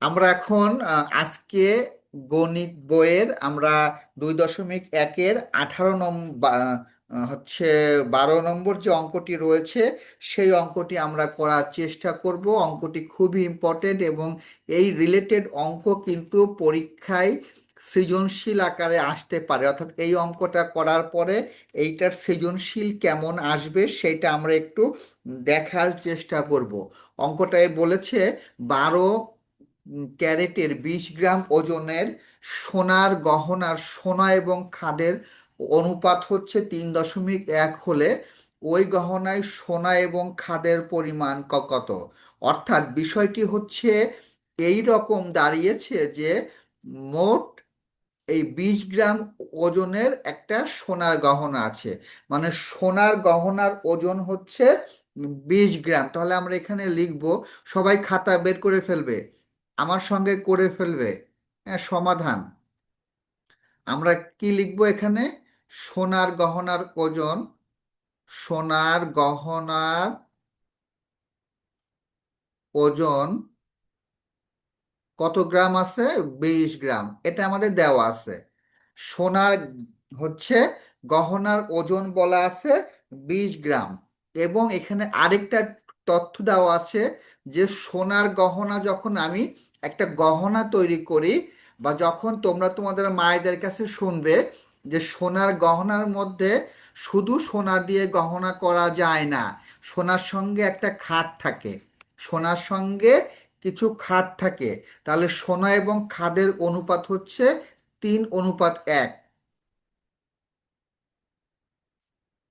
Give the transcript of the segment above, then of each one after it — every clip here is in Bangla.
আমরা এখন আজকে গণিত বইয়ের আমরা 2.1-এর 18 নম্বর হচ্ছে 12 নম্বর যে অঙ্কটি রয়েছে সেই অঙ্কটি আমরা করার চেষ্টা করব। অঙ্কটি খুবই ইম্পর্টেন্ট এবং এই রিলেটেড অঙ্ক কিন্তু পরীক্ষায় সৃজনশীল আকারে আসতে পারে, অর্থাৎ এই অঙ্কটা করার পরে এইটার সৃজনশীল কেমন আসবে সেটা আমরা একটু দেখার চেষ্টা করব। অঙ্কটায় বলেছে 12 ক্যারেটের 20 গ্রাম ওজনের সোনার গহনার সোনা এবং খাদের অনুপাত হচ্ছে 3.1 হলে ওই গহনায় সোনা এবং খাদের পরিমাণ কত। অর্থাৎ বিষয়টি হচ্ছে এই রকম দাঁড়িয়েছে যে মোট এই 20 গ্রাম ওজনের একটা সোনার গহনা আছে, মানে সোনার গহনার ওজন হচ্ছে 20 গ্রাম। তাহলে আমরা এখানে লিখব, সবাই খাতা বের করে ফেলবে, আমার সঙ্গে করে ফেলবে। হ্যাঁ, সমাধান আমরা কি লিখব এখানে? সোনার গহনার ওজন, সোনার গহনার ওজন কত গ্রাম আছে? 20 গ্রাম, এটা আমাদের দেওয়া আছে। সোনার হচ্ছে গহনার ওজন বলা আছে 20 গ্রাম, এবং এখানে আরেকটা তথ্য দেওয়া আছে যে সোনার গহনা যখন আমি একটা গহনা তৈরি করি, বা যখন তোমরা তোমাদের মায়েদের কাছে শুনবে যে সোনার গহনার মধ্যে শুধু সোনা দিয়ে গহনা করা যায় না, সোনার সঙ্গে একটা খাত থাকে, সোনার সঙ্গে কিছু খাদ থাকে। তাহলে সোনা এবং খাদের অনুপাত হচ্ছে 3:1।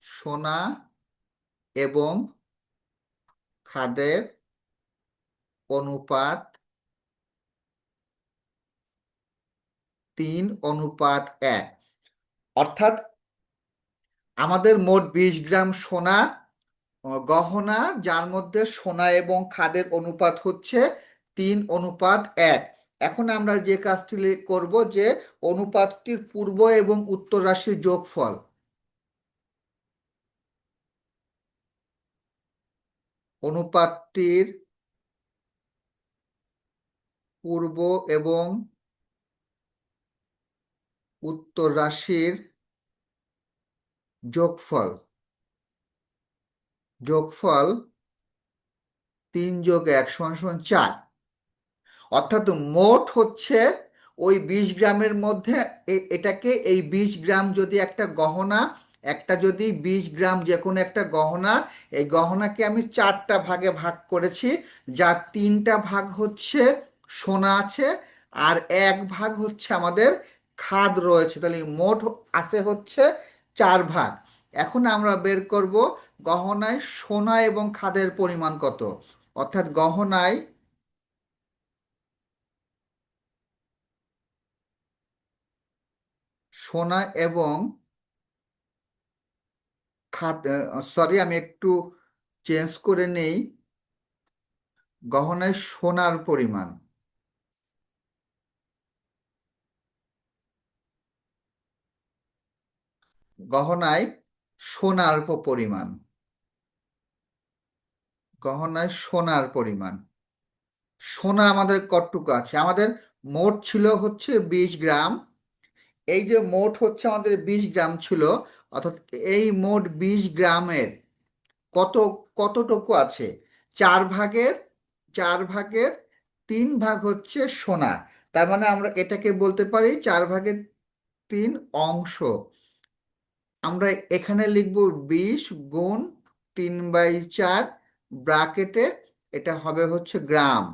সোনা এবং খাদের অনুপাত 3:1। অর্থাৎ আমাদের মোট 20 গ্রাম সোনা গহনা, যার মধ্যে সোনা এবং খাদের অনুপাত হচ্ছে 3:1। এখন আমরা যে কাজটি করব যে অনুপাতটির পূর্ব এবং উত্তর রাশির যোগফল, অনুপাতটির পূর্ব এবং উত্তর রাশির যোগফল, যোগফল 3+1=4। অর্থাৎ মোট হচ্ছে ওই 20 গ্রামের মধ্যে এটাকে, এই 20 গ্রাম যদি একটা গহনা, একটা যদি 20 গ্রাম যে কোনো একটা গহনা, এই গহনাকে আমি 4টা ভাগে ভাগ করেছি, যার 3টা ভাগ হচ্ছে সোনা আছে, আর 1 ভাগ হচ্ছে আমাদের খাদ রয়েছে। তাহলে মোট আছে হচ্ছে 4 ভাগ। এখন আমরা বের করব গহনায় সোনা এবং খাদের পরিমাণ কত। অর্থাৎ গহনায় সোনা এবং খাদ, সরি আমি একটু চেঞ্জ করে নেই, গহনায় সোনার পরিমাণ, গহনায় সোনার পরিমাণ, গহনায় সোনার পরিমাণ। সোনা আমাদের কতটুকু আছে? আমাদের মোট ছিল হচ্ছে 20 গ্রাম। এই যে মোট হচ্ছে আমাদের 20 গ্রাম ছিল, অর্থাৎ এই মোট 20 গ্রামের কত কতটুকু আছে? 4 ভাগের 3 ভাগ হচ্ছে সোনা। তার মানে আমরা এটাকে বলতে পারি 4/3 অংশ। আমরা এখানে লিখব 20 × 3/4 ব্রাকেটে, এটা হবে হচ্ছে গ্রাম।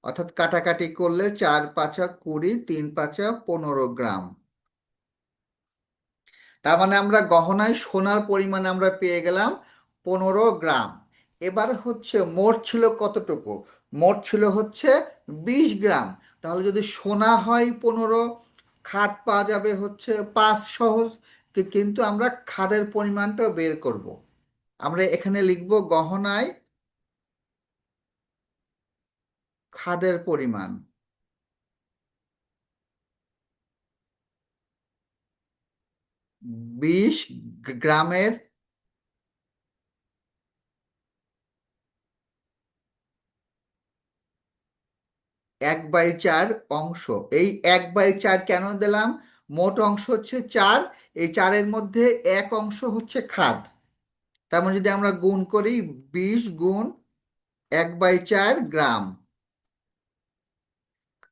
অর্থাৎ কাটাকাটি করলে 4×5 = 20, 3×5 = 15 গ্রাম। তার মানে আমরা গহনায় সোনার পরিমাণ আমরা পেয়ে গেলাম 15 গ্রাম। এবার হচ্ছে মোট ছিল কতটুকু? মোট ছিল হচ্ছে 20 গ্রাম। তাহলে যদি সোনা হয় 15, খাদ পাওয়া যাবে হচ্ছে 5, সহজ। কিন্তু আমরা খাদের পরিমাণটা বের করব। আমরা এখানে লিখব গহনায় খাদের পরিমাণ, 20 গ্রামের 1/4 অংশ। এই 1/4 কেন দিলাম? মোট অংশ হচ্ছে 4, এই 4-এর মধ্যে 1 অংশ হচ্ছে খাদ। তার মানে যদি আমরা গুণ করি, 20 × 1/4 গ্রাম,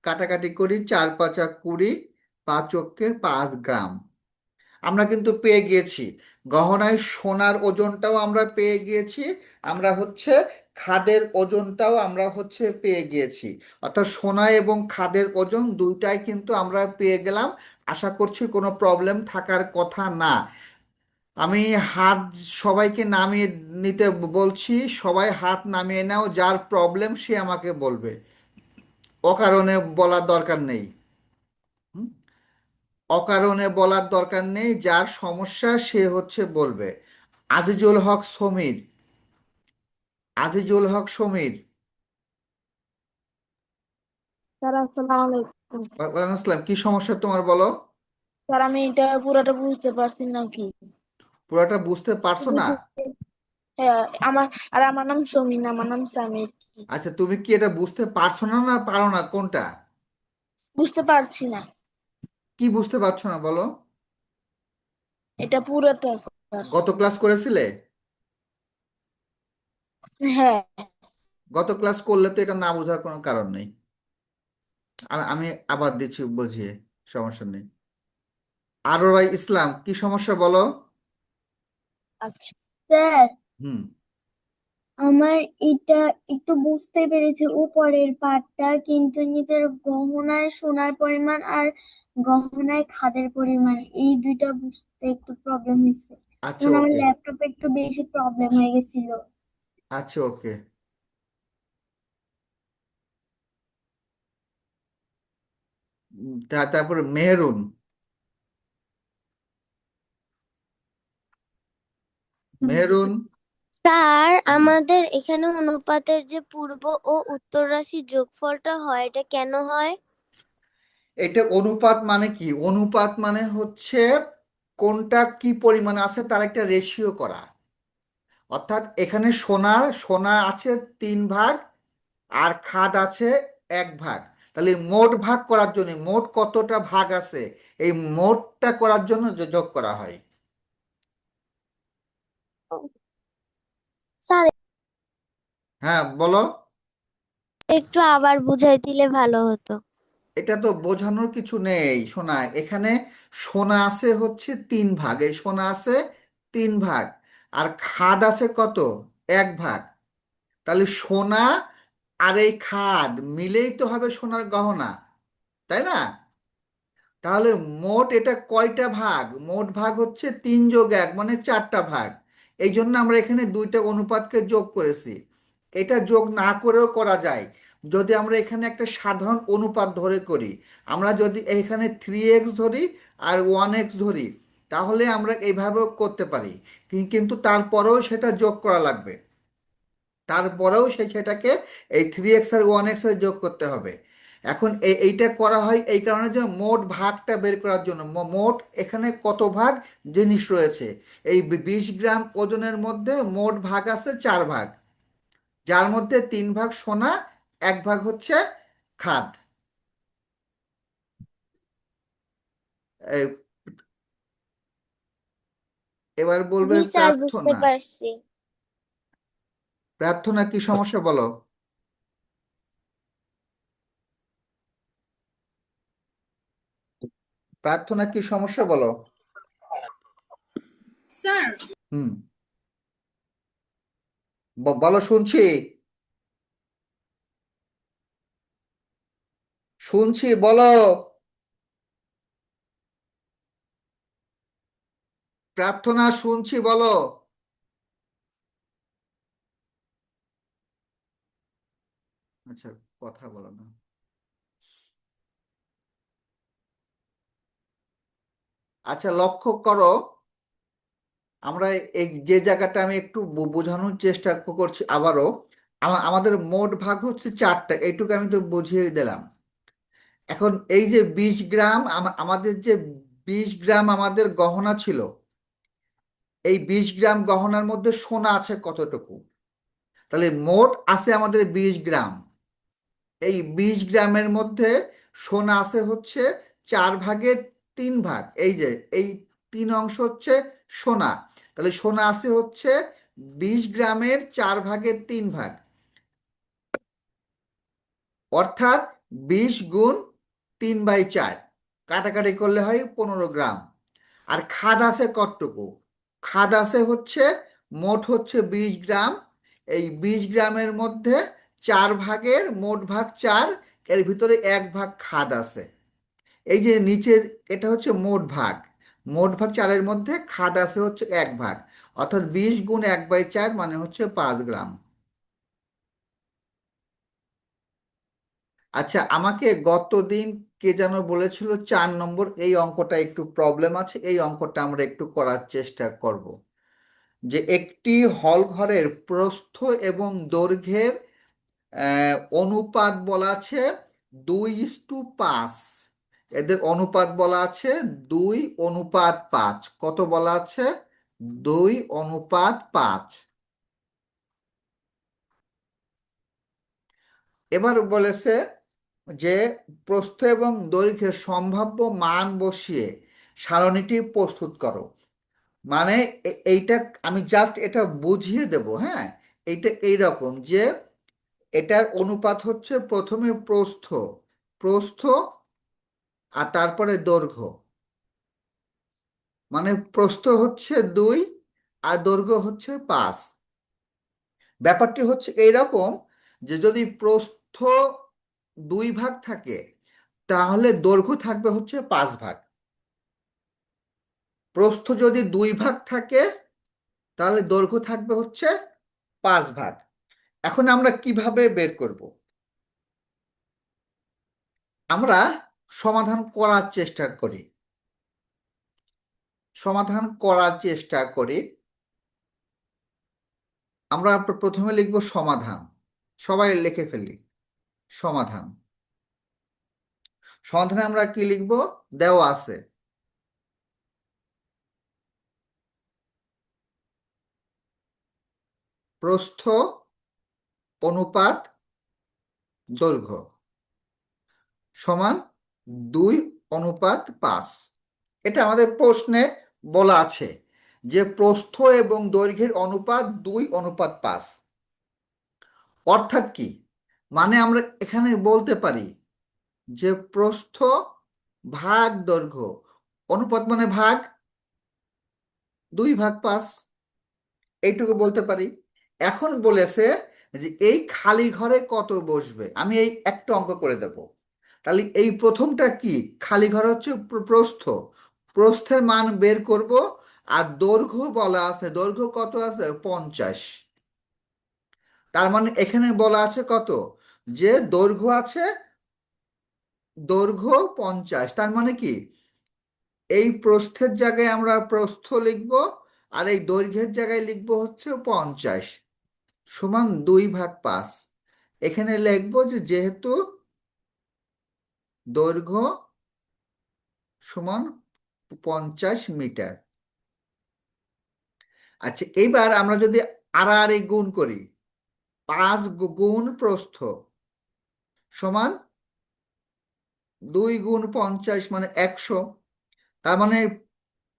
কাটাকাটি করি, 4×5 = 20, 5×5 গ্রাম। আমরা কিন্তু পেয়ে গিয়েছি গহনায় সোনার ওজনটাও আমরা পেয়ে গিয়েছি, আমরা হচ্ছে খাদের ওজনটাও আমরা হচ্ছে পেয়ে গিয়েছি। অর্থাৎ সোনা এবং খাদের ওজন দুইটাই কিন্তু আমরা পেয়ে গেলাম। আশা করছি কোনো প্রবলেম থাকার কথা না। আমি হাত সবাইকে নামিয়ে নিতে বলছি, সবাই হাত নামিয়ে নাও, যার প্রবলেম সে আমাকে বলবে, অকারণে বলার দরকার নেই। হুম? অকারণে বলার দরকার নেই, যার সমস্যা সে হচ্ছে বলবে। আজিজুল হক সমীর, আজিজুল হক সমীর। স্যার আসসালামু আলাইকুম। ওয়ালাইকুম আসসালাম, কি সমস্যা তোমার বলো? স্যার আমি এটা পুরোটা বুঝতে পারছি নাকি? পুরাটা বুঝতে পারছো না? হ্যাঁ, আমার নাম সমিন, আমার নাম সামির। আচ্ছা, তুমি কি এটা বুঝতে পারছো না, না পারো না, কোনটা? বুঝতে পারছি না কি বুঝতে পারছো না বলো? এটা পুরোটা স্যার। গত ক্লাস করেছিলে? হ্যাঁ। গত ক্লাস করলে তো এটা না বোঝার কোনো কারণ নেই। আমি আবার দিচ্ছি বুঝিয়ে, সমস্যা নেই। আরোরা ইসলাম, কি সমস্যা বলো? আচ্ছা স্যার, হুম। আমার এটা একটু বুঝতে পেরেছি উপরের পার্টটা, কিন্তু নিচের গহনায় সোনার পরিমাণ আর গহনায় খাদের পরিমাণ এই দুইটা বুঝতে একটু প্রবলেম হয়েছে। আচ্ছা কারণ আমার ওকে। ল্যাপটপে একটু বেশি প্রবলেম হয়ে গেছিল। আচ্ছা ওকে। তারপরে মেহরুন, মেহরুন। স্যার, হুম। আমাদের এখানে অনুপাতের যে পূর্ব ও উত্তর রাশির যোগফলটা হয়, এটা কেন হয়? এটা অনুপাত মানে কি? অনুপাত মানে হচ্ছে কোনটা কি পরিমাণ আছে তার একটা রেশিও করা। অর্থাৎ এখানে সোনা আছে 3 ভাগ, আর খাদ আছে 1 ভাগ। তাহলে মোট ভাগ করার জন্য, মোট কতটা ভাগ আছে, এই মোটটা করার জন্য যোগ করা হয়। স্যার, হ্যাঁ বলো। একটু আবার বুঝাই দিলে ভালো হতো। এটা তো বোঝানোর কিছু নেই, সোনা এখানে সোনা আছে হচ্ছে 3 ভাগ, এই সোনা আছে 3 ভাগ, আর খাদ আছে কত? 1 ভাগ। তাহলে সোনা আর এই খাদ মিলেই তো হবে সোনার গহনা, তাই না? তাহলে মোট এটা কয়টা ভাগ? মোট ভাগ হচ্ছে 3 + 1 মানে 4টা ভাগ। এই জন্য আমরা এখানে দুইটা অনুপাতকে যোগ করেছি। এটা যোগ না করেও করা যায়, যদি আমরা এখানে একটা সাধারণ অনুপাত ধরে করি। আমরা যদি এখানে 3x ধরি আর 1x ধরি, তাহলে আমরা এইভাবেও করতে পারি। কিন্তু তারপরেও সেটা যোগ করা লাগবে, তারপরেও সেটাকে এই 3x আর 1x এর যোগ করতে হবে। এখন এইটা করা হয় এই কারণে যে মোট ভাগটা বের করার জন্য, মোট এখানে কত ভাগ জিনিস রয়েছে। এই 20 গ্রাম ওজনের মধ্যে মোট ভাগ আছে 4 ভাগ, যার মধ্যে 3 ভাগ সোনা, 1 ভাগ হচ্ছে খাদ। এই, এবার বলবে জি স্যার, বুঝতে প্রার্থনা। পারছি। প্রার্থনা কি সমস্যা বলো? প্রার্থনা কি সমস্যা বলো? স্যার, হুম, বলো, শুনছি, শুনছি, বলো। প্রার্থনা শুনছি, বলো। আচ্ছা, কথা বলো না। আচ্ছা, লক্ষ্য করো, আমরা এই যে জায়গাটা আমি একটু বোঝানোর চেষ্টা করছি আবারও। আমাদের মোট ভাগ হচ্ছে 4টা, এইটুকু আমি তো বুঝিয়ে দিলাম। এখন এই যে 20 গ্রাম, আমাদের যে 20 গ্রাম আমাদের গহনা ছিল, এই 20 গ্রাম গহনার মধ্যে সোনা আছে কতটুকু? তাহলে মোট আছে আমাদের 20 গ্রাম। এই 20 গ্রামের মধ্যে সোনা আছে হচ্ছে 4 ভাগের 3 ভাগ। এই যে এই 3 অংশ হচ্ছে সোনা, তাহলে সোনা আছে হচ্ছে 20 গ্রামের 4 ভাগের 3 ভাগ, অর্থাৎ 20 গুণ 3/4, কাটাকাটি করলে হয় 15 গ্রাম। আর খাদ আছে কতটুকু? খাদ আছে হচ্ছে মোট হচ্ছে 20 গ্রাম। এই 20 গ্রামের মধ্যে 4 ভাগের মোট ভাগ 4, এর ভিতরে 1 ভাগ খাদ আছে। এই যে নিচের এটা হচ্ছে মোট ভাগ, মোট ভাগ 4-এর মধ্যে খাদ আছে হচ্ছে 1 ভাগ, অর্থাৎ 20 গুণ 1/4 মানে হচ্ছে 5 গ্রাম। আচ্ছা, আমাকে গতদিন কে যেন বলেছিল 4 নম্বর, এই অঙ্কটা একটু প্রবলেম আছে, এই অঙ্কটা আমরা একটু করার চেষ্টা করব। যে একটি হল ঘরের প্রস্থ এবং দৈর্ঘ্যের অনুপাত বলা আছে 2:5। এদের অনুপাত বলা আছে 2:5। কত বলা আছে? 2:5। এবার বলেছে যে প্রস্থ এবং দৈর্ঘ্যের সম্ভাব্য মান বসিয়ে সারণীটি প্রস্তুত করো। মানে এইটা আমি জাস্ট এটা বুঝিয়ে দেব, হ্যাঁ। এইটা এইরকম যে এটার অনুপাত হচ্ছে প্রথমে প্রস্থ, প্রস্থ আর তারপরে দৈর্ঘ্য। মানে প্রস্থ হচ্ছে 2 আর দৈর্ঘ্য হচ্ছে 5। ব্যাপারটি হচ্ছে এইরকম যে যদি প্রস্থ 2 ভাগ থাকে তাহলে দৈর্ঘ্য থাকবে হচ্ছে 5 ভাগ। প্রস্থ যদি 2 ভাগ থাকে তাহলে দৈর্ঘ্য থাকবে হচ্ছে 5 ভাগ। এখন আমরা কিভাবে বের করব? আমরা সমাধান করার চেষ্টা করি, সমাধান করার চেষ্টা করি। আমরা প্রথমে লিখব সমাধান, সবাই লিখে ফেলি সমাধান। সমাধানে আমরা কি লিখব? দেওয়া আছে প্রস্থ অনুপাত দৈর্ঘ্য সমান 2:5। এটা আমাদের প্রশ্নে বলা আছে যে প্রস্থ এবং দৈর্ঘ্যের অনুপাত 2:5। অর্থাৎ কি? মানে আমরা এখানে বলতে পারি যে প্রস্থ ভাগ দৈর্ঘ্য, অনুপাত মানে ভাগ, 2/5, এইটুকু বলতে পারি। এখন বলেছে যে এই খালি ঘরে কত বসবে, আমি এই একটা অঙ্ক করে দেব। তাহলে এই প্রথমটা কি? খালি ঘর হচ্ছে প্রস্থ, প্রস্থের মান বের করব। আর দৈর্ঘ্য বলা আছে, দৈর্ঘ্য কত আছে? 50। তার মানে এখানে বলা আছে কত? যে দৈর্ঘ্য আছে, দৈর্ঘ্য 50। তার মানে কি এই প্রস্থের জায়গায় আমরা প্রস্থ লিখব আর এই দৈর্ঘ্যের জায়গায় লিখব হচ্ছে 50 সমান 2/5। এখানে লিখবো যে যেহেতু দৈর্ঘ্য সমান 50 মিটার। আচ্ছা, এইবার আমরা যদি আড়াআড়ি গুণ করি, 5 গুণ প্রস্থ সমান 2 গুণ 50 মানে 100। তার মানে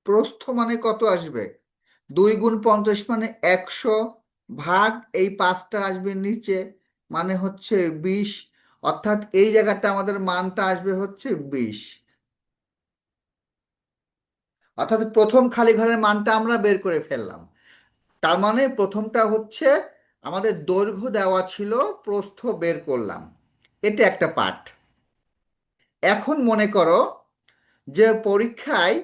প্রস্থ মানে কত আসবে? 2 গুণ 50 মানে 100, ভাগ এই 5টা আসবে নিচে, মানে হচ্ছে 20। অর্থাৎ এই জায়গাটা আমাদের মানটা আসবে হচ্ছে 20। অর্থাৎ প্রথম খালি ঘরের মানটা আমরা বের করে ফেললাম। তার মানে প্রথমটা হচ্ছে আমাদের দৈর্ঘ্য দেওয়া ছিল, প্রস্থ বের করলাম। এটা একটা পার্ট। এখন মনে করো যে পরীক্ষায়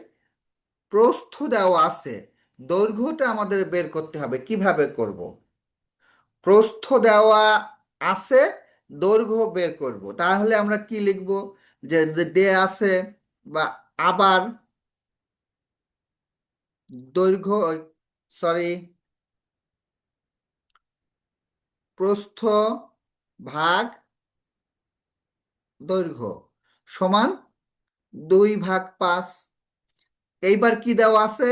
প্রস্থ দেওয়া আছে, দৈর্ঘ্যটা আমাদের বের করতে হবে। কিভাবে করব? প্রস্থ দেওয়া আছে, দৈর্ঘ্য বের করব, তাহলে আমরা কি লিখব? যে দেয়া আছে বা আবার দৈর্ঘ্য, সরি, প্রস্থ ভাগ দৈর্ঘ্য সমান 2/5। এইবার কি দেওয়া আছে?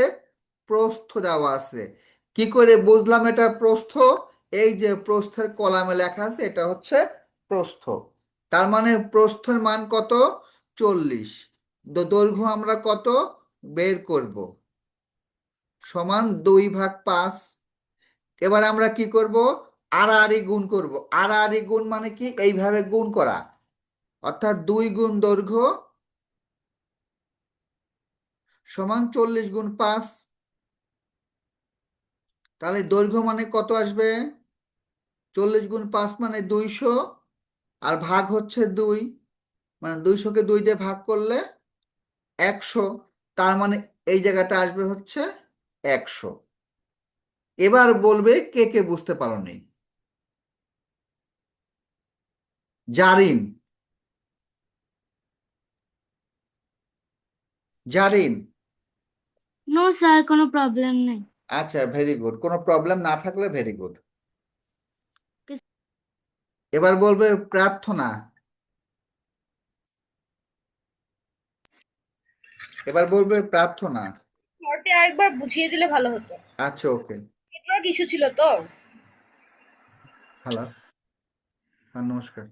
প্রস্থ দেওয়া আছে। কি করে বুঝলাম এটা প্রস্থ? এই যে প্রস্থের কলামে লেখা আছে, এটা হচ্ছে প্রস্থ। তার মানে প্রস্থের মান কত? 40। দৈর্ঘ্য আমরা কত বের করব? সমান 2/5। এবার আমরা কি করব? আড়াআড়ি গুণ করব। আড়াআড়ি গুণ মানে কি? এইভাবে গুণ করা, অর্থাৎ 2 গুণ দৈর্ঘ্য সমান 40 গুণ 5। তাহলে দৈর্ঘ্য মানে কত আসবে? 40 গুণ 5 মানে 200, আর ভাগ হচ্ছে 2, মানে 200-কে 2 দিয়ে ভাগ করলে 100। তার মানে এই জায়গাটা আসবে হচ্ছে 100। এবার বলবে কে কে বুঝতে পারোনি। জারিন, জারিন। নো স্যার, কোনো প্রবলেম নেই। আচ্ছা, ভেরি গুড। কোনো প্রবলেম না থাকলে ভেরি গুড। এবার বলবে প্রার্থনা। এবার বলবে প্রার্থনা। শর্টে আরেকবার বুঝিয়ে দিলে ভালো হতো। আচ্ছা, ওকে। নেটওয়ার্ক ইস্যু ছিল তো। হ্যালো, হ্যাঁ, নমস্কার।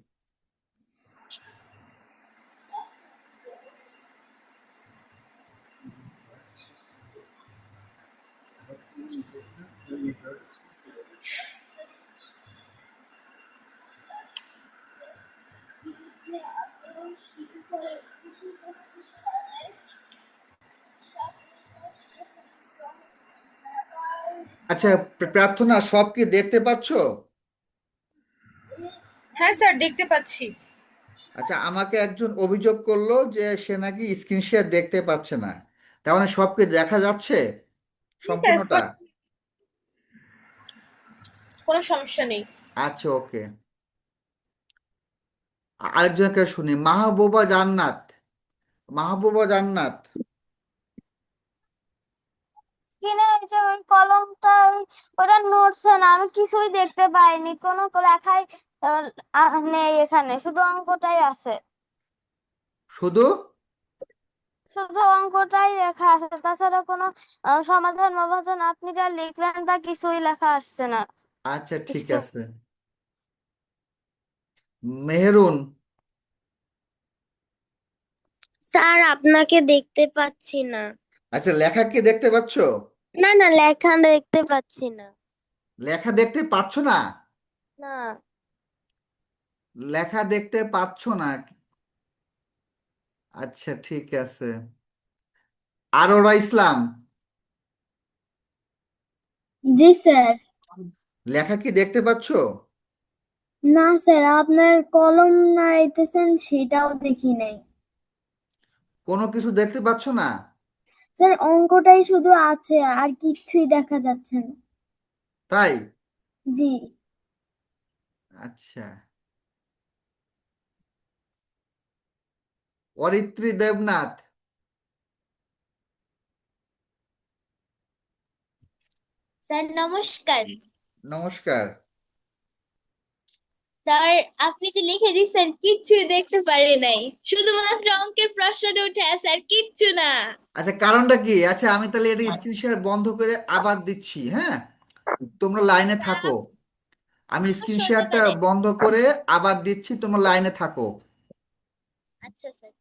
আচ্ছা, প্রার্থনা সব কি দেখতে পাচ্ছো? হ্যাঁ স্যার, দেখতে পাচ্ছি। আচ্ছা, আমাকে একজন অভিযোগ করলো যে সে নাকি স্ক্রিন শেয়ার দেখতে পাচ্ছে না। তার মানে সব কি দেখা যাচ্ছে জি স্যার, সম্পূর্ণটা? স্পষ্ট, কোনো সমস্যা নেই। আচ্ছা, ওকে। আরেকজনকে শুনি, মাহবুবা জান্নাত। মাহবুবা জান্নাত। স্ক্রিনে এই যে ওই কলমটা, ওটা নড়ছে না, আমি কিছুই দেখতে পাইনি, কোনো লেখাই নেই এখানে, শুধু অঙ্কটাই আছে। শুধু? শুধু অঙ্কটাই লেখা আছে, তাছাড়া কোনো সমাধান মমাধান আপনি যা লিখলেন তা কিছুই লেখা আসছে না আচ্ছা, ঠিক স্ক্রিন। আছে। মেহেরুন। স্যার আপনাকে দেখতে পাচ্ছি না। আচ্ছা, লেখা কি দেখতে পাচ্ছো? না না, লেখা দেখতে পাচ্ছি না। লেখা দেখতে পাচ্ছ না? না। লেখা দেখতে পাচ্ছ না? আচ্ছা, ঠিক আছে। আরোরা ইসলাম। জি স্যার। লেখা কি দেখতে পাচ্ছো? না স্যার, আপনার কলম নাড়াইতেছেন সেটাও দেখি নাই। কোনো কিছু দেখতে পাচ্ছ না? স্যার, অঙ্কটাই শুধু আছে আর কিচ্ছুই দেখা যাচ্ছে না। তাই? জি। আচ্ছা। অরিত্রী দেবনাথ। স্যার নমস্কার। নমস্কার। স্যার, আপনি যে লিখে দিচ্ছেন কিচ্ছু দেখতে পারি নাই, শুধুমাত্র অঙ্কের প্রশ্নটা উঠে আছে আর কিচ্ছু না। আচ্ছা, কারণটা কি? আচ্ছা, আমি তাহলে এটা স্ক্রিন শেয়ার বন্ধ করে আবার দিচ্ছি, হ্যাঁ? তোমরা লাইনে স্যার থাকো। আমি আমার স্ক্রিন সত্যিটা শেয়ারটা দেন। বন্ধ করে আবার দিচ্ছি, তোমরা লাইনে থাকো। আচ্ছা স্যার।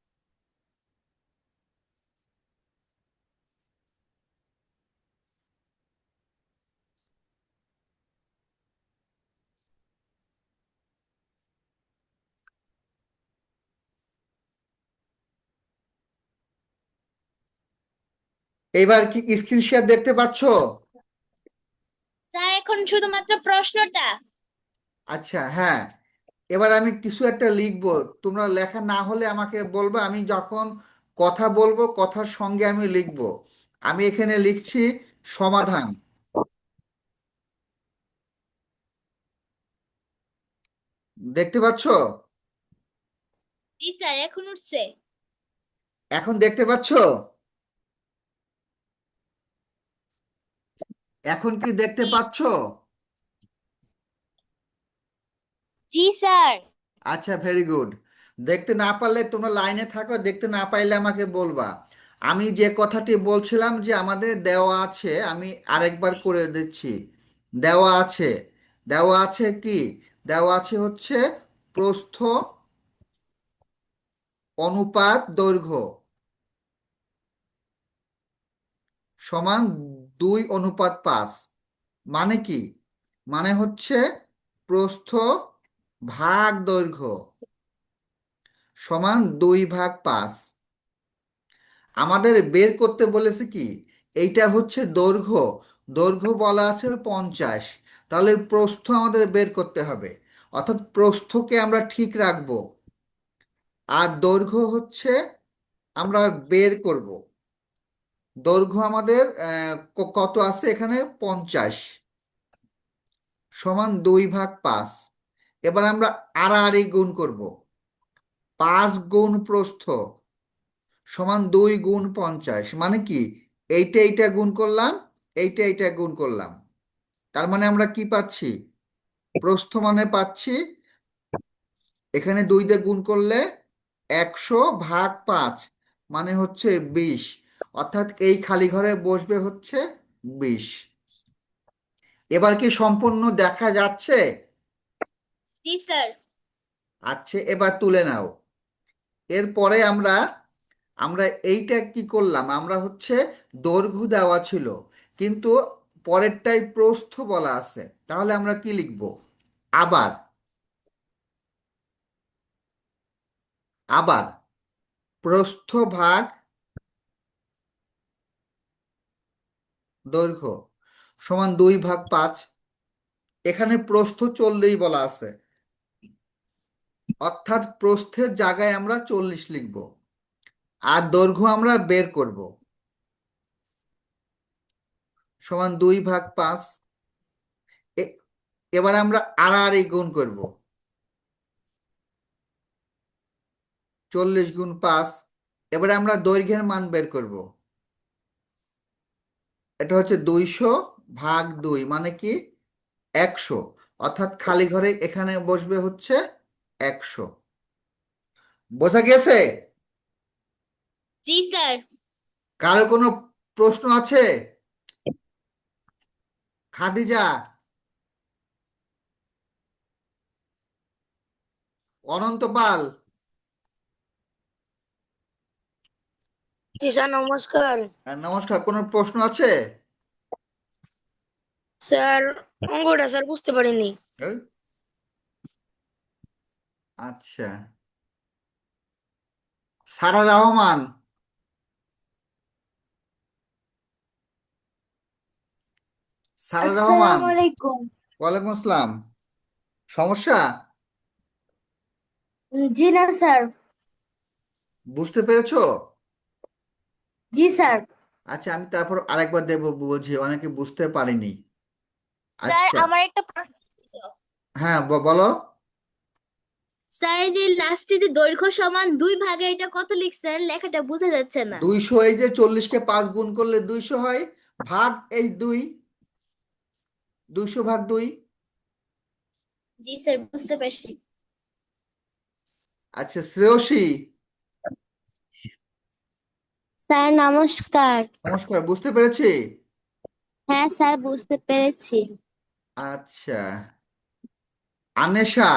এইবার কি স্ক্রিন শেয়ার দেখতে পাচ্ছো? স্যার এখন শুধুমাত্র প্রশ্নটা। আচ্ছা, হ্যাঁ। এবার আমি কিছু একটা লিখবো, তোমরা লেখা না হলে আমাকে বলবে। আমি যখন কথা বলবো কথার সঙ্গে আমি লিখবো। আমি এখানে লিখছি সমাধান। দেখতে পাচ্ছো? জি স্যার, এখন উঠছে। এখন দেখতে পাচ্ছো? এখন কি দেখতে জি। পাচ্ছো? জি স্যার। আচ্ছা, ভেরি গুড। দেখতে না পারলে তোমরা লাইনে থাকো, দেখতে না পাইলে আমাকে বলবা। আমি যে কথাটি বলছিলাম যে আমাদের দেওয়া আছে, আমি আরেকবার করে দিচ্ছি। দেওয়া আছে। দেওয়া আছে কি? দেওয়া আছে হচ্ছে প্রস্থ অনুপাত দৈর্ঘ্য সমান 2:5। মানে কি? মানে হচ্ছে প্রস্থ ভাগ দৈর্ঘ্য সমান 2/5। আমাদের বের করতে বলেছে কি, এইটা হচ্ছে দৈর্ঘ্য, দৈর্ঘ্য বলা আছে 50, তাহলে প্রস্থ আমাদের বের করতে হবে, অর্থাৎ প্রস্থকে আমরা ঠিক রাখবো আর দৈর্ঘ্য হচ্ছে আমরা বের করব। দৈর্ঘ্য আমাদের কত আছে এখানে, 50 সমান 2/5। এবার আমরা আড়াআড়ি গুণ করব, 5 গুণ প্রস্থ সমান 2 গুণ 50। মানে কি, এইটা এইটা গুণ করলাম, এইটা এইটা গুণ করলাম, তার মানে আমরা কি পাচ্ছি, প্রস্থ মানে পাচ্ছি এখানে 2 দিয়ে গুণ করলে 100/5 মানে হচ্ছে 20, অর্থাৎ এই খালি ঘরে বসবে হচ্ছে 20। এবার কি সম্পূর্ণ দেখা যাচ্ছে? জি স্যার। আচ্ছা, এবার তুলে নাও। এরপরে আমরা আমরা এইটা কি করলাম, আমরা হচ্ছে দৈর্ঘ্য দেওয়া ছিল কিন্তু পরেরটাই প্রস্থ বলা আছে, তাহলে আমরা কি লিখব, আবার আবার প্রস্থ ভাগ দৈর্ঘ্য সমান 2/5। এখানে প্রস্থ 40 বলা আছে, অর্থাৎ প্রস্থের জায়গায় আমরা 40 লিখব আর দৈর্ঘ্য আমরা বের করব সমান 2/5। এবার আমরা আড়াআড়ি গুণ করব, 40 গুণ 5। এবারে আমরা দৈর্ঘ্যের মান বের করব, এটা হচ্ছে 200/2 মানে কি 100, অর্থাৎ খালি ঘরে এখানে বসবে হচ্ছে 100। বোঝা গেছে? জি স্যার। কারো কোনো প্রশ্ন আছে? খাদিজা, অনন্ত পাল, জি স্যার নমস্কার। নমস্কার, কোনো প্রশ্ন আছে? স্যার অঙ্কটা স্যার বুঝতে পারিনি। এই, আচ্ছা, সারা রহমান, সারা রহমান, আসসালামু আলাইকুম। ওয়ালাইকুম আসসালাম। সমস্যা জি না স্যার। বুঝতে পেরেছো? জি স্যার। আচ্ছা, আমি তারপর আরেকবার দেবো, বুঝি অনেকে বুঝতে পারিনি। স্যার আচ্ছা, আমার একটা প্রশ্ন ছিল। হ্যাঁ, বলো। স্যার যে লাস্টে যে দৈর্ঘ্য সমান 2 ভাগে এটা কত লিখছেন, লেখাটা বোঝা যাচ্ছে না। 200, এই যে 40কে 5 গুণ করলে 200 হয়, ভাগ এই 2, 200/2। জি স্যার বুঝতে পারছি। আচ্ছা, শ্রেয়সী, স্যার নমস্কার। নমস্কার, বুঝতে পেরেছি। হ্যাঁ স্যার বুঝতে পেরেছি। আচ্ছা, আনেশা,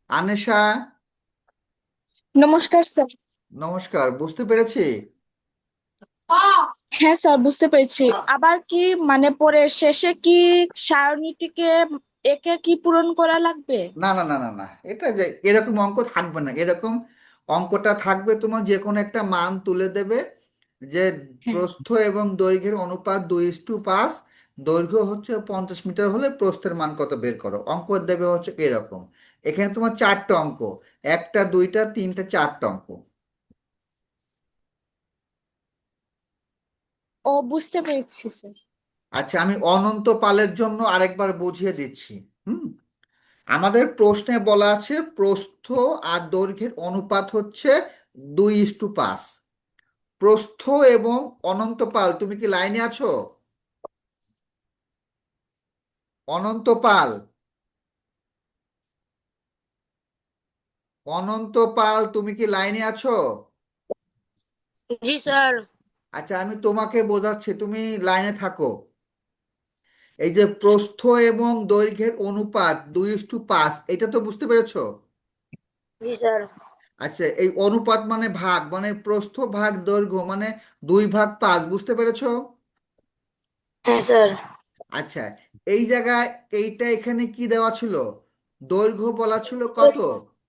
আনেশা, নমস্কার স্যার। নমস্কার, বুঝতে পেরেছি। হ্যাঁ স্যার বুঝতে পেরেছি। আবার কি মানে পরে শেষে কি সারণীটিকে একে কি পূরণ করা লাগবে? না না না না না, এটা যে এরকম অঙ্ক থাকবে না, এরকম অঙ্কটা থাকবে তোমার যে কোনো একটা মান তুলে দেবে, যে হ্যাঁ। প্রস্থ এবং দৈর্ঘ্যের অনুপাত 2:5, দৈর্ঘ্য হচ্ছে 50 মিটার হলে প্রস্থের মান কত বের করো, অঙ্ক দেবে হচ্ছে এরকম। এখানে তোমার 4টা অঙ্ক, 1টা 2টা 3টা 4টা অঙ্ক। ও বুঝতে পেরেছি স্যার। আচ্ছা, আমি অনন্ত পালের জন্য আরেকবার বুঝিয়ে দিচ্ছি। হুম, আমাদের প্রশ্নে বলা আছে প্রস্থ আর দৈর্ঘ্যের অনুপাত হচ্ছে 2:5। প্রস্থ এবং অনন্তপাল, তুমি কি লাইনে আছো? অনন্তপাল, অনন্তপাল, তুমি কি লাইনে আছো? জি স্যার। আচ্ছা, আমি তোমাকে বোঝাচ্ছি, তুমি লাইনে থাকো। এই যে প্রস্থ এবং দৈর্ঘ্যের অনুপাত 2:5, এটা তো বুঝতে পেরেছো? জি স্যার। আচ্ছা, এই অনুপাত মানে ভাগ, মানে প্রস্থ ভাগ দৈর্ঘ্য, মানে 2/5, বুঝতে পেরেছো? হ্যাঁ স্যার। আচ্ছা, এই জায়গায় এইটা এখানে কি দেওয়া ছিল? দৈর্ঘ্য বলা ছিল কত?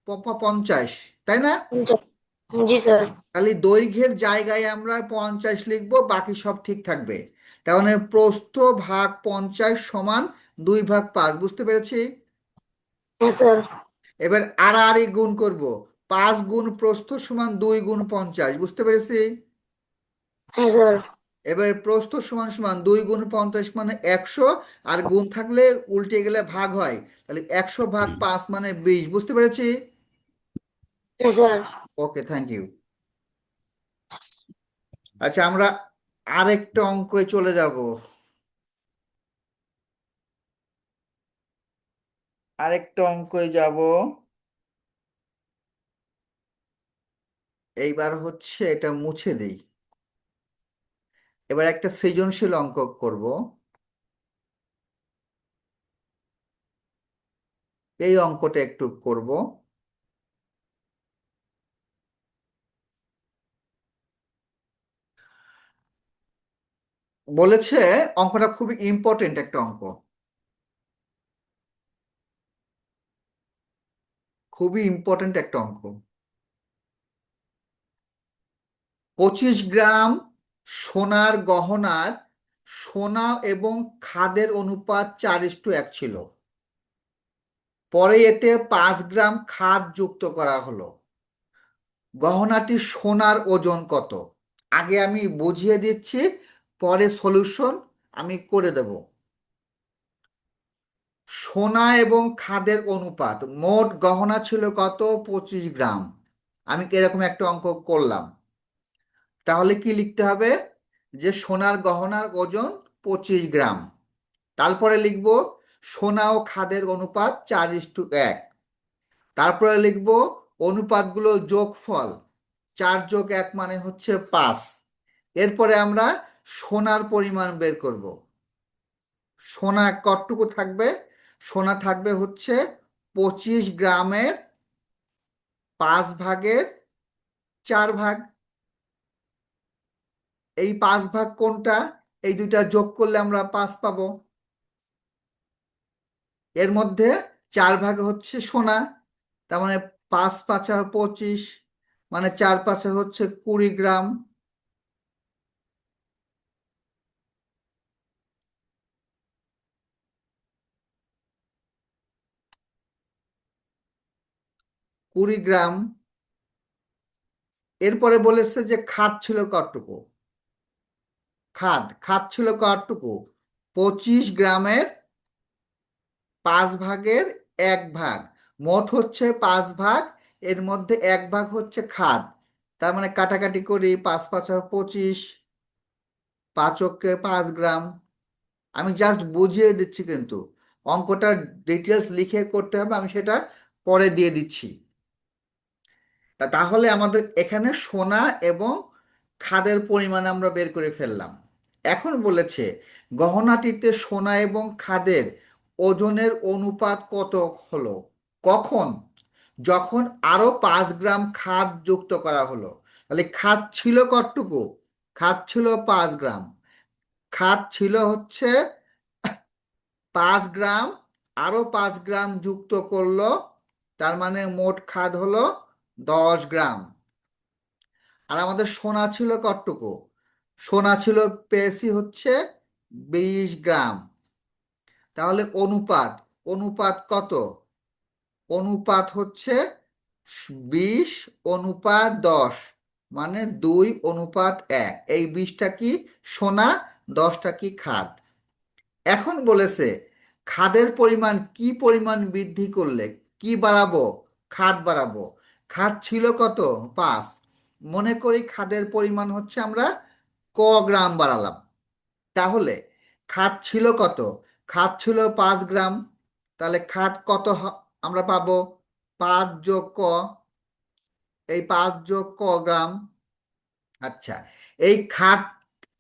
50, তাই না? জি স্যার। তাহলে দৈর্ঘ্যের জায়গায় আমরা 50 লিখবো, বাকি সব ঠিক থাকবে। তার মানে প্রস্থ ভাগ 50 সমান 2/5, বুঝতে পেরেছি? হ্যাঁ স্যার। এবার আড়াআড়ি গুণ করব, 5 গুণ প্রস্থ সমান 2 গুণ 50, বুঝতে পেরেছি? হ্যাঁ স্যার। এবার প্রস্থ সমান সমান 2 গুণ 50 মানে 100, আর গুণ থাকলে উল্টে গেলে ভাগ হয়, তাহলে 100/5 মানে 20, বুঝতে পেরেছি? হ্যাঁ স্যার। Okay, thank you. আচ্ছা, আমরা আরেকটা অঙ্কে চলে যাব। আরেকটা অঙ্কে যাব। এইবার হচ্ছে এটা মুছে দেই। এবার একটা সৃজনশীল অঙ্ক করব। এই অঙ্কটা একটু করব। বলেছে অঙ্কটা খুবই ইম্পর্টেন্ট একটা অঙ্ক, খুবই ইম্পর্টেন্ট একটা অঙ্ক। 25 গ্রাম সোনার গহনার সোনা এবং খাদের অনুপাত 4:1 ছিল। পরে এতে 5 গ্রাম খাদ যুক্ত করা হলো। গহনাটি সোনার ওজন কত? আগে আমি বুঝিয়ে দিচ্ছি, পরে সলিউশন আমি করে দেব। সোনা এবং খাদের অনুপাত, মোট গহনা ছিল কত? 25 গ্রাম। আমি এরকম একটা অঙ্ক করলাম। তাহলে কি লিখতে হবে? যে সোনার গহনার ওজন 25 গ্রাম। তারপরে লিখব সোনা ও খাদের অনুপাত 4:1। তারপরে লিখব অনুপাতগুলো যোগফল, 4+1 মানে হচ্ছে 5। এরপরে আমরা সোনার পরিমাণ বের করব। সোনা কতটুকু থাকবে? সোনা থাকবে হচ্ছে 25 গ্রামের 5/4 ভাগ। এই 5 ভাগ কোনটা? এই দুইটা যোগ করলে আমরা 5 পাবো। এর মধ্যে 4 ভাগ হচ্ছে সোনা, তার মানে 5×5 = 25, মানে 4×5 হচ্ছে 20 গ্রাম। কুড়ি গ্রাম। এরপরে বলেছে যে খাদ ছিল কতটুকু? খাদ খাদ ছিল কতটুকু? 25 গ্রামের 5/1 মোট হচ্ছে 5 ভাগ, এর মধ্যে 1 ভাগ হচ্ছে খাদ। তার মানে কাটাকাটি করি, 5×5 = 25, 5 গ্রাম। আমি জাস্ট বুঝিয়ে দিচ্ছি, কিন্তু অঙ্কটা ডিটেলস লিখে করতে হবে, আমি সেটা পরে দিয়ে দিচ্ছি। তাহলে আমাদের এখানে সোনা এবং খাদের পরিমাণ আমরা বের করে ফেললাম। এখন বলেছে গহনাটিতে সোনা এবং খাদের ওজনের অনুপাত কত হলো, কখন? যখন আরো 5 গ্রাম খাদ যুক্ত করা হলো। তাহলে খাদ ছিল কতটুকু? খাদ ছিল 5 গ্রাম। খাদ ছিল হচ্ছে 5 গ্রাম, আরো 5 গ্রাম যুক্ত করলো, তার মানে মোট খাদ হলো 10 গ্রাম। আর আমাদের সোনা ছিল কতটুকু? সোনা ছিল, পেয়েছি হচ্ছে 20 গ্রাম। তাহলে অনুপাত, অনুপাত কত? অনুপাত হচ্ছে 20:10, মানে 2:1। এই 20টা কি সোনা, 10টা কি খাদ। এখন বলেছে খাদের পরিমাণ কি পরিমাণ বৃদ্ধি করলে কি বাড়াবো? খাদ বাড়াবো। খাদ ছিল কত? 5। মনে করি খাদের পরিমাণ হচ্ছে আমরা গ্রাম বাড়ালাম। তাহলে খাদ ছিল কত? খাদ ছিল 5 গ্রাম। তাহলে খাদ কত আমরা পাবো? 5+ক, এই 5+ক গ্রাম। আচ্ছা, এই খাদ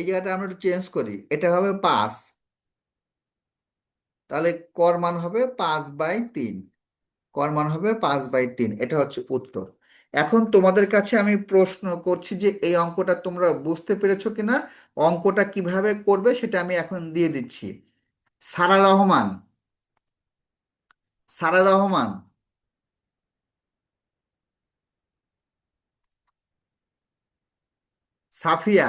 এই জায়গাটা আমরা একটু চেঞ্জ করি, এটা হবে 5, তাহলে কর মান হবে 5/3, কর মান হবে 5/3, এটা হচ্ছে উত্তর। এখন তোমাদের কাছে আমি প্রশ্ন করছি যে এই অঙ্কটা তোমরা বুঝতে পেরেছো কিনা। অঙ্কটা কিভাবে করবে সেটা আমি এখন দিয়ে দিচ্ছি। সারা রহমান, সারা রহমান, সাফিয়া,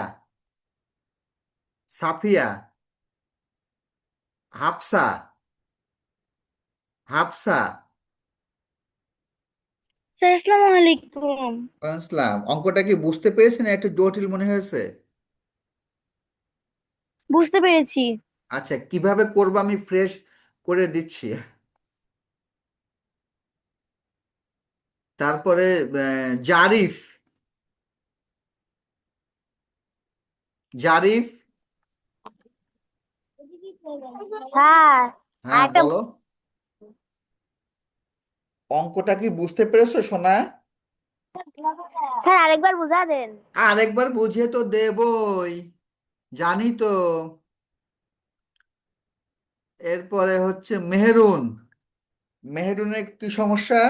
সাফিয়া, হাফসা, হাফসা, স্যার আসসালামু আলাইকুম। আসসালাম। অঙ্কটা কি বুঝতে পেরেছেন? একটু জটিল মনে হয়েছে? বুঝতে পেরেছি। আচ্ছা, কিভাবে করবো আমি ফ্রেশ করে দিচ্ছি। তারপরে জারিফ, জারিফ, স্যার হ্যাঁ আরেকটা বলো। অঙ্কটা কি বুঝতে পেরেছো সোনা? স্যার আরেকবার বুঝা দেন। আরেকবার বুঝিয়ে তো দেবই, জানি তো। এরপরে হচ্ছে মেহেরুন, মেহেরুনের কি সমস্যা?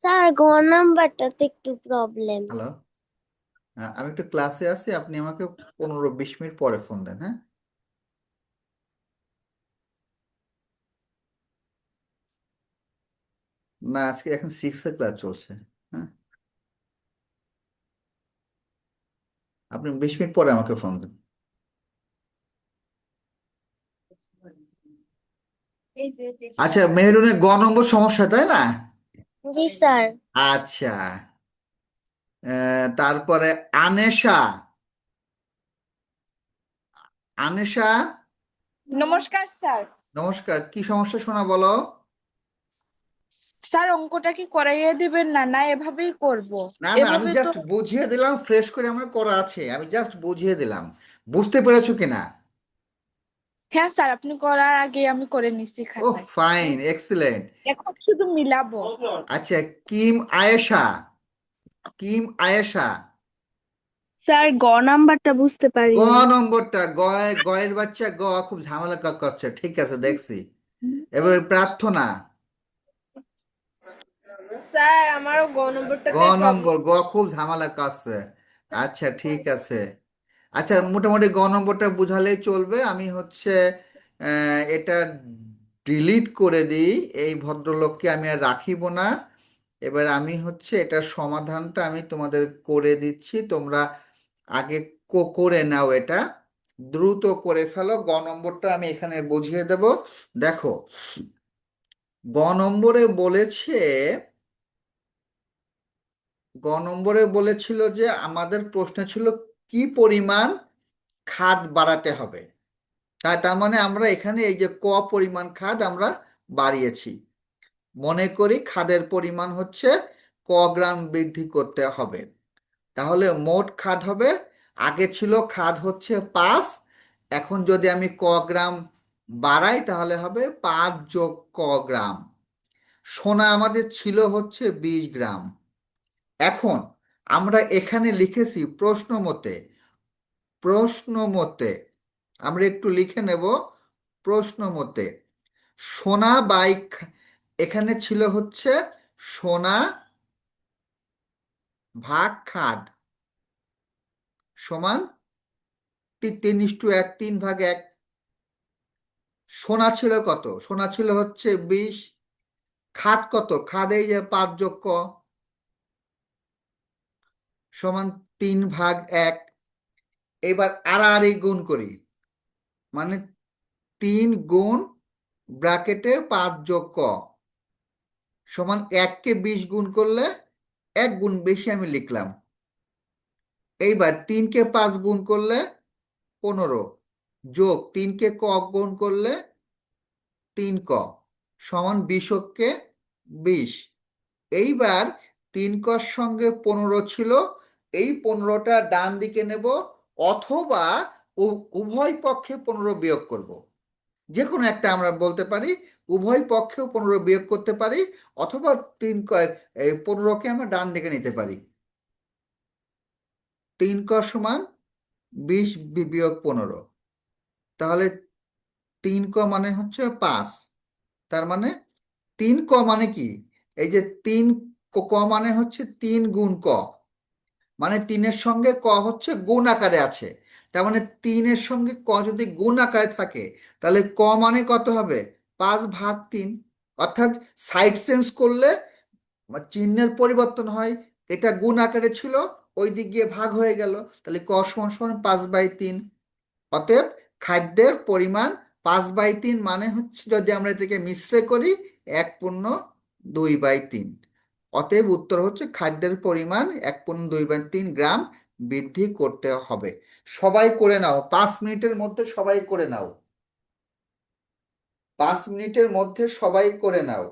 স্যার গ নাম্বারটাতে একটু প্রবলেম। হ্যালো, আমি একটু ক্লাসে আছি, আপনি আমাকে 15-20 মিনিট পরে ফোন দেন, হ্যাঁ? না, আজকে এখন 6 এর ক্লাস চলছে। হ্যাঁ, আপনি 20 মিনিট পরে আমাকে ফোন দেন। আচ্ছা, মেহেরুনের গ নম্বর সমস্যা, তাই না? জি স্যার। আচ্ছা, তারপরে আনেশা, আনেশা, নমস্কার স্যার। নমস্কার, কি সমস্যা শোনা বলো। স্যার অঙ্কটা কি করাইয়ে দিবেন না না এভাবেই করব? না না, আমি এভাবে তো জাস্ট বুঝিয়ে দিলাম, ফ্রেশ করে আমার করা আছে, আমি জাস্ট বুঝিয়ে দিলাম। বুঝতে পেরেছো কিনা? হ্যাঁ স্যার, আপনি করার আগে আমি করে নিছি ও খাতায়। Fine, excellent. এখন শুধু মিলাবো। আচ্ছা, Kim Ayesha, Kim Ayesha, sir গ নাম্বারটা বুঝতে গ পারিনি। নম্বরটা, গয়ের বাচ্চা গ খুব ঝামেলা করছে, ঠিক আছে দেখছি। এবারে প্রার্থনা, স্যার আমারও গ গ নম্বরটাতে প্রবলেম। নম্বর, গ খুব ঝামেলা করছে। আচ্ছা ঠিক আছে। আচ্ছা, মোটামুটি গ নম্বরটা বুঝালেই চলবে। আমি হচ্ছে এটা ডিলিট করে দিই, এই ভদ্রলোককে আমি আর রাখিব না। এবার আমি হচ্ছে এটার সমাধানটা আমি তোমাদের করে দিচ্ছি, তোমরা আগে করে নাও, এটা দ্রুত করে ফেলো। গ নম্বরটা আমি এখানে বুঝিয়ে দেব। দেখো, গ নম্বরে বলেছে, গ নম্বরে বলেছিল যে আমাদের প্রশ্ন ছিল কি পরিমাণ খাদ বাড়াতে হবে। তার মানে আমরা এখানে এই যে পরিমাণ খাদ আমরা বাড়িয়েছি। মনে করি খাদের পরিমাণ হচ্ছে গ্রাম বৃদ্ধি করতে হবে। তাহলে মোট খাদ হবে, আগে ছিল খাদ হচ্ছে 5, এখন যদি আমি গ্রাম বাড়াই তাহলে হবে 5+গ্রাম। সোনা আমাদের ছিল হচ্ছে 20 গ্রাম। এখন আমরা এখানে লিখেছি প্রশ্ন মতে, প্রশ্ন মতে আমরা একটু লিখে নেব। প্রশ্ন মতে সোনা এখানে ছিল হচ্ছে সোনা ভাগ খাদ সমান 3:1, 3/1। সোনা ছিল কত? সোনা ছিল হচ্ছে 20, খাদ কত? খাদ এই যে 5+ক সমান 3/1। এবার আড়াআড়ি গুণ করি, মানে 3 গুণ ব্র্যাকেটে 5+ক সমান 1কে 20 গুণ করলে 1 গুণ বেশি আমি লিখলাম। এইবার 3কে 5 গুণ করলে 15, যোগ 3কে গুণ করলে 3ক সমান 20কে 20। এইবার 3কর সঙ্গে 15 ছিল, এই 15টা ডান দিকে নেব, অথবা উভয় পক্ষে 15 বিয়োগ করব। যে কোনো একটা আমরা বলতে পারি, উভয় পক্ষেও 15 বিয়োগ করতে পারি, অথবা 15কে আমরা ডান দিকে নিতে পারি। 3 ক সমান 20 বিয়োগ 15, তাহলে 3 ক মানে হচ্ছে 5। তার মানে 3 ক মানে কি? এই যে 3 ক মানে হচ্ছে 3 গুণ ক, মানে 3-এর সঙ্গে ক হচ্ছে গুণ আকারে আছে। তার মানে 3-এর সঙ্গে ক যদি গুণ আকারে থাকে, তাহলে ক মানে কত হবে? 5/3। অর্থাৎ সাইড চেঞ্জ করলে চিহ্নের পরিবর্তন হয়। এটা গুণ আকারে ছিল, ওই দিক গিয়ে ভাগ হয়ে গেল, তাহলে ক সমান সমান 5/3। অতএব খাদ্যের পরিমাণ 5/3 মানে হচ্ছে, যদি আমরা এটাকে মিশ্রে করি, 1/2/3। অতএব উত্তর হচ্ছে খাদ্যের পরিমাণ 1/2/3 গ্রাম বৃদ্ধি করতে হবে। সবাই করে নাও, 5 মিনিটের মধ্যে সবাই করে নাও, 5 মিনিটের মধ্যে সবাই করে নাও।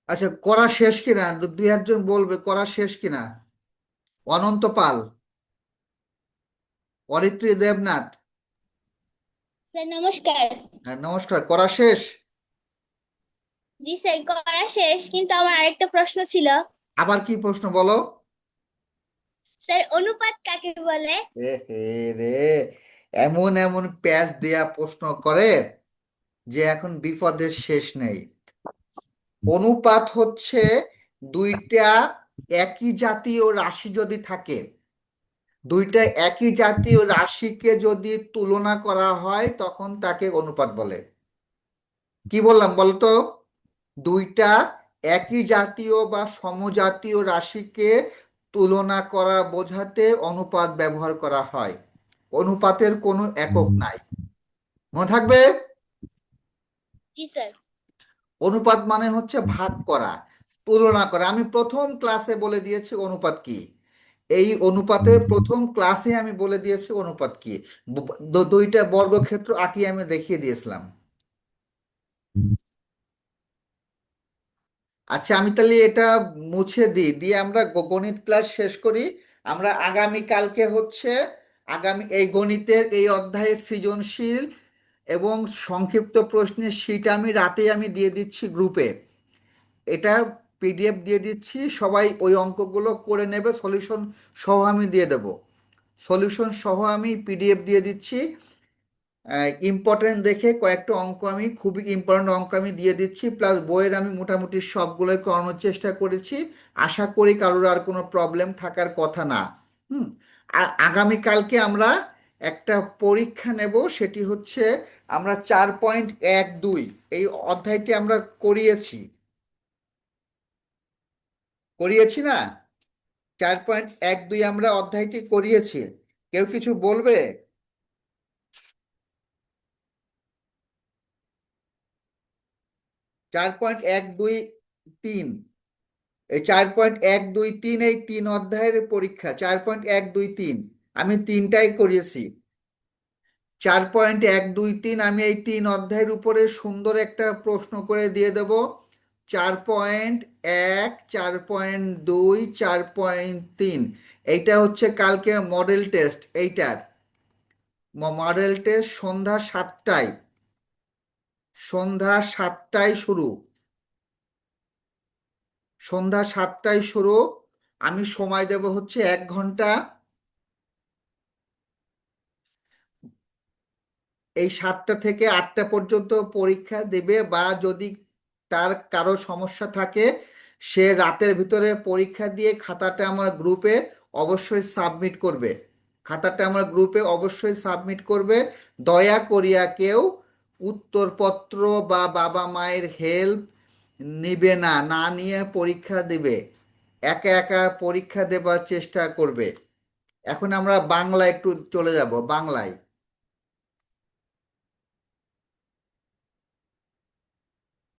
আচ্ছা, করা শেষ কিনা? দুই একজন বলবে করা শেষ কিনা। অনন্ত পাল, অরিত্রী দেবনাথ। স্যার নমস্কার। হ্যাঁ, নমস্কার, করা শেষ? জি স্যার, করা শেষ, কিন্তু আমার আরেকটা প্রশ্ন ছিল। আবার কি প্রশ্ন বলো? স্যার, অনুপাত কাকে বলে? এ হে রে, এমন এমন প্যাচ দেয়া প্রশ্ন করে যে এখন বিপদের শেষ নেই। অনুপাত হচ্ছে দুইটা একই জাতীয় রাশি যদি থাকে, দুইটা একই জাতীয় রাশিকে যদি তুলনা করা হয়, তখন তাকে অনুপাত বলে। কি বললাম বলতো? দুইটা একই জাতীয় বা সমজাতীয় রাশিকে তুলনা করা বোঝাতে অনুপাত ব্যবহার করা হয়। অনুপাতের কোনো একক নাই, মনে থাকবে। জি স্যার। অনুপাত মানে হচ্ছে ভাগ করা, তুলনা করা। আমি প্রথম ক্লাসে বলে দিয়েছি অনুপাত কি। এই অনুপাতের প্রথম ক্লাসে আমি বলে দিয়েছি অনুপাত কি। দুইটা বর্গক্ষেত্র আঁকি আমি দেখিয়ে দিয়েছিলাম। আচ্ছা, আমি তাহলে এটা মুছে দিই, দিয়ে আমরা গণিত ক্লাস শেষ করি। আমরা আগামী কালকে হচ্ছে আগামী এই গণিতের এই অধ্যায়ের সৃজনশীল এবং সংক্ষিপ্ত প্রশ্নের শীট আমি রাতে আমি দিয়ে দিচ্ছি গ্রুপে। এটা পিডিএফ দিয়ে দিচ্ছি, সবাই ওই অঙ্কগুলো করে নেবে, সলিউশন সহ আমি দিয়ে দেব। সলিউশন সহ আমি পিডিএফ দিয়ে দিচ্ছি। ইম্পর্টেন্ট দেখে কয়েকটা অঙ্ক, আমি খুবই ইম্পর্টেন্ট অঙ্ক আমি দিয়ে দিচ্ছি, প্লাস বইয়ের আমি মোটামুটি সবগুলোই করানোর চেষ্টা করেছি। আশা করি কারোর আর কোনো প্রবলেম থাকার কথা না। হুম। আর আগামীকালকে আমরা একটা পরীক্ষা নেব, সেটি হচ্ছে আমরা 4.12 এই অধ্যায়টি আমরা করিয়েছি, করিয়েছি না? 4.12 আমরা অধ্যায়টি করিয়েছি। কেউ কিছু বলবে? 4.123, এই 4.123 এই 3 অধ্যায়ের পরীক্ষা। 4.123 আমি তিনটাই করিয়েছি। 4.123 আমি এই 3 অধ্যায়ের উপরে সুন্দর একটা প্রশ্ন করে দিয়ে দেব। 4.1, 4.2, 4.3 এইটা হচ্ছে কালকে মডেল টেস্ট। এইটার মডেল টেস্ট সন্ধ্যা 7টায়, সন্ধ্যা 7টায় শুরু। সন্ধ্যা 7টায় শুরু। আমি সময় দেব হচ্ছে 1 ঘন্টা। এই 7টা থেকে 8টা পর্যন্ত পরীক্ষা দেবে, বা যদি তার কারো সমস্যা থাকে সে রাতের ভিতরে পরীক্ষা দিয়ে খাতাটা আমার গ্রুপে অবশ্যই সাবমিট করবে। খাতাটা আমার গ্রুপে অবশ্যই সাবমিট করবে। দয়া করিয়া কেউ উত্তরপত্র বা বাবা মায়ের হেল্প নিবে না, না নিয়ে পরীক্ষা দেবে, একা একা পরীক্ষা দেবার চেষ্টা করবে। এখন আমরা বাংলা একটু চলে যাব, বাংলায়।